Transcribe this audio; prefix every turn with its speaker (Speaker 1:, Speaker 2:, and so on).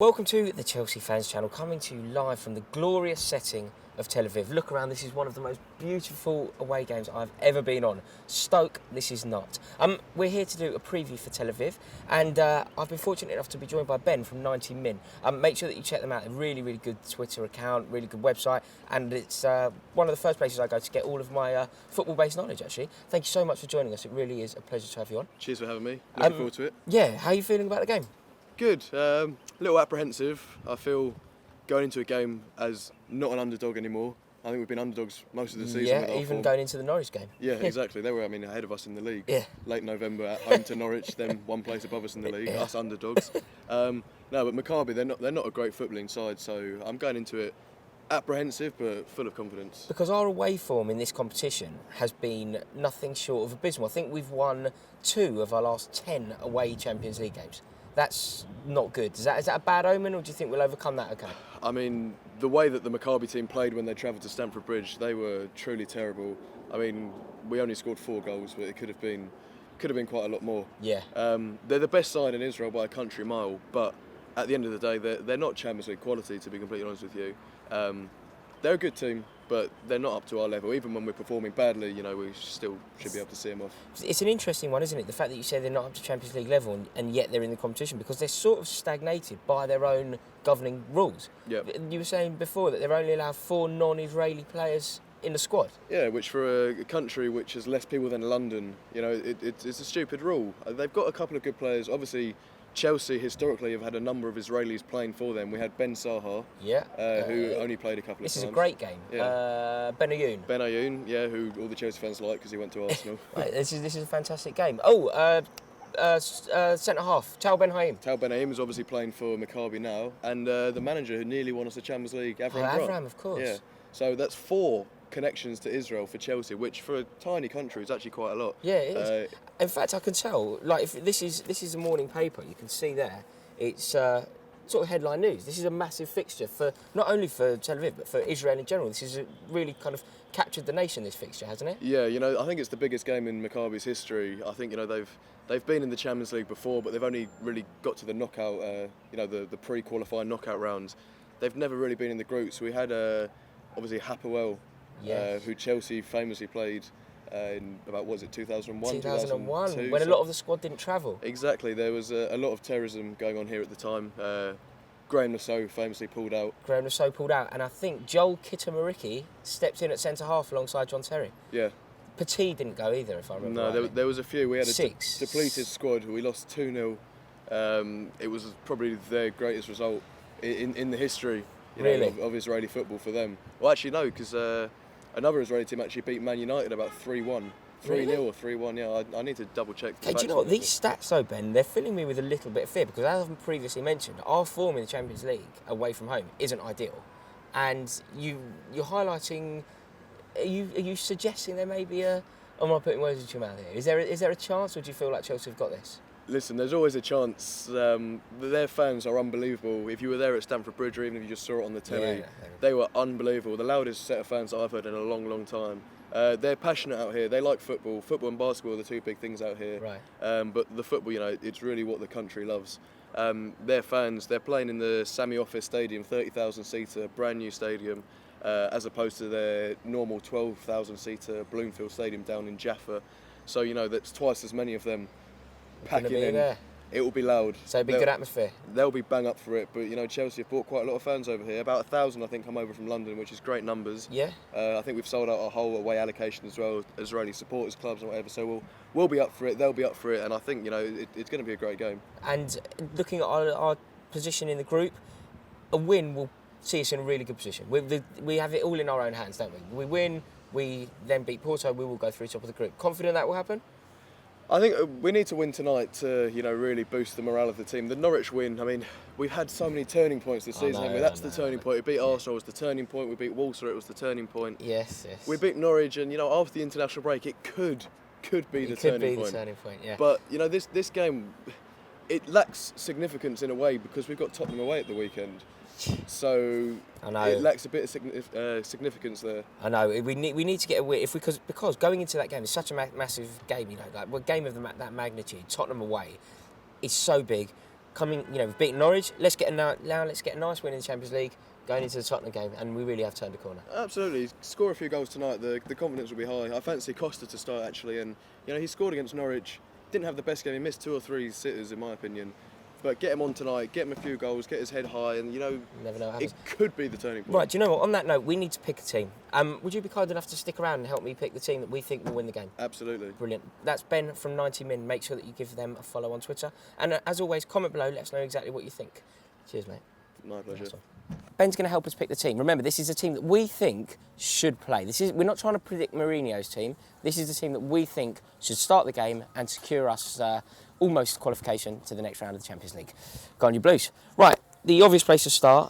Speaker 1: Welcome to the Chelsea Fans Channel, coming to you live from the glorious setting of Tel Aviv. Look around, this is one of the most beautiful away games I've ever been on. Stoke, this is not. We're here to do a preview for Tel Aviv, and I've been fortunate enough to be joined by Ben from 90 Min. Make sure that you check them out. They're really good Twitter account, really good website, and it's one of the first places I go to get all of my football-based knowledge, actually. Thank you so much for joining us. It really is a pleasure to have you on.
Speaker 2: Cheers for having me. Looking forward to it.
Speaker 1: Yeah, how are you feeling about the game?
Speaker 2: Good. A little apprehensive. I feel going into a game as not an underdog anymore. I think we've been underdogs most of the season.
Speaker 1: Yeah, even going into the Norwich game.
Speaker 2: Yeah, exactly. They were, ahead of us in the league.
Speaker 1: Yeah.
Speaker 2: Late November at home to Norwich, then one place above us in the league. Yeah. Us underdogs. No, but Maccabi, they're not a great footballing side, so I'm going into it apprehensive but full of confidence.
Speaker 1: Because our away form in this competition has been nothing short of abysmal. I think we've won 2 of our last 10 away Champions League games. That's not good. Is that a bad omen, or do you think we'll overcome that okay?
Speaker 2: I mean, the way that the Maccabi team played when they travelled to Stamford Bridge, they were truly terrible. I mean, we only scored 4 goals, but it could have been quite a lot more.
Speaker 1: Yeah.
Speaker 2: They're the best side in Israel by a country mile, but at the end of the day, they're not Champions League quality, to be completely honest with you. They're a good team, but they're not up to our level. Even when we're performing badly, we still should be able to see them off. It's
Speaker 1: an interesting one, isn't it? The fact that you say they're not up to Champions League level and yet they're in the competition, because they're sort of stagnated by their own governing rules.
Speaker 2: Yep.
Speaker 1: You were saying before that they're only allowed 4 non-Israeli players in the squad.
Speaker 2: Yeah, which for a country which has less people than London, it's a stupid rule. They've got a couple of good players. Obviously, Chelsea historically have had a number of Israelis playing for them. We had Ben Sahar, who only played a couple of times.
Speaker 1: This is a great game.
Speaker 2: Yeah.
Speaker 1: Ben Ayoun.
Speaker 2: Ben Ayoun, yeah, who all the Chelsea fans like because he went to Arsenal.
Speaker 1: Right, this is a fantastic game. Centre half, Tal Ben Haim.
Speaker 2: Tal Ben Haim is obviously playing for Maccabi now, and the manager who nearly won us the Champions League,
Speaker 1: Avram, of course.
Speaker 2: Yeah, so that's 4 connections to Israel for Chelsea, which for a tiny country is actually quite a lot.
Speaker 1: Yeah, it is. In fact, I can tell. Like, if this is a morning paper, you can see there. It's sort of headline news. This is a massive fixture for not only for Tel Aviv but for Israel in general. This is really kind of captured the nation. This fixture, hasn't it?
Speaker 2: Yeah, I think it's the biggest game in Maccabi's history. I think they've been in the Champions League before, but they've only really got to the knockout. The pre-qualifying knockout rounds. They've never really been in the groups. We had obviously Hapoel.
Speaker 1: Yes.
Speaker 2: Who Chelsea famously played in about, 2001?
Speaker 1: 2001, when a lot of the squad didn't travel.
Speaker 2: Exactly, there was a lot of terrorism going on here at the time. Graham Lasseau famously pulled out.
Speaker 1: And I think Joel Kitamariki stepped in at centre-half alongside John Terry.
Speaker 2: Yeah.
Speaker 1: Petit didn't go either, if I remember rightly.
Speaker 2: No, there was a few. We had
Speaker 1: 6.
Speaker 2: Depleted squad. We lost 2-0. It was probably their greatest result in the history of Israeli football for them. Well, actually, no, because another Israeli team actually beat Man United about 3-1. 3-0 or 3-1, yeah. I need to double check.
Speaker 1: Hey, do you know what? These stats, though, Ben, they're filling me with a little bit of fear, because as I've previously mentioned, our form in the Champions League away from home isn't ideal. And you're highlighting... Are you suggesting there may be a... I'm not putting words into your mouth here. Is there a chance, or do you feel like Chelsea have got this?
Speaker 2: Listen, there's always a chance. Their fans are unbelievable. If you were there at Stamford Bridge, or even if you just saw it on the telly, they were unbelievable. The loudest set of fans I've heard in a long time. They're passionate out here. They like football. Football and basketball are the 2 big things out here.
Speaker 1: Right.
Speaker 2: But the football, it's really what the country loves. Their fans, they're playing in the Sami Office Stadium, 30,000-seater, brand new stadium, as opposed to their normal 12,000-seater Bloomfield Stadium down in Jaffa. So, that's twice as many of them. Packing in there. It will be loud.
Speaker 1: So it'll be good atmosphere.
Speaker 2: They'll be bang up for it, but Chelsea have brought quite a lot of fans over here. About 1,000, I think, come over from London, which is great numbers.
Speaker 1: Yeah.
Speaker 2: I think we've sold out our whole away allocation as well, Israeli supporters clubs and whatever. So we'll be up for it. They'll be up for it, and I think it's going to be a great game.
Speaker 1: And looking at our position in the group, a win will see us in a really good position. We have it all in our own hands, don't we? We win, we then beat Porto, we will go through top of the group. Confident that will happen?
Speaker 2: I think we need to win tonight to, really boost the morale of the team. The Norwich win, we've had so many turning points this season. That's the turning point. We beat Arsenal, it was the turning point. We beat Walsall, it was the turning point.
Speaker 1: Yes.
Speaker 2: We beat Norwich, and, after the international break, it could be the turning point.
Speaker 1: The turning point, yeah.
Speaker 2: But, this game, it lacks significance in a way because we've got Tottenham away at the weekend. So
Speaker 1: I know.
Speaker 2: It lacks a bit of significance there.
Speaker 1: I know. We need to get a win because going into that game is such a massive game. Like a game of that magnitude, Tottenham away, is so big. coming, we've beaten Norwich. Let's get a nice win in the Champions League going into the Tottenham game, and we really have turned a corner.
Speaker 2: Absolutely, score a few goals tonight. The confidence will be high. I fancy Costa to start actually, and he scored against Norwich. Didn't have the best game. He missed 2 or 3 sitters in my opinion. But get him on tonight, get him a few goals, get his head high, and
Speaker 1: never know what happens.
Speaker 2: It could be the turning point.
Speaker 1: Right, do you know what? On that note, we need to pick a team. Would you be kind enough to stick around and help me pick the team that we think will win the game?
Speaker 2: Absolutely.
Speaker 1: Brilliant. That's Ben from 90 Min. Make sure that you give them a follow on Twitter. And as always, comment below, let us know exactly what you think. Cheers, mate.
Speaker 2: My pleasure.
Speaker 1: Nice one. Ben's going to help us pick the team. Remember, this is a team that we think should play. We're not trying to predict Mourinho's team. This is the team that we think should start the game and secure us almost qualification to the next round of the Champions League. Go on, you Blues. Right, the obvious place to start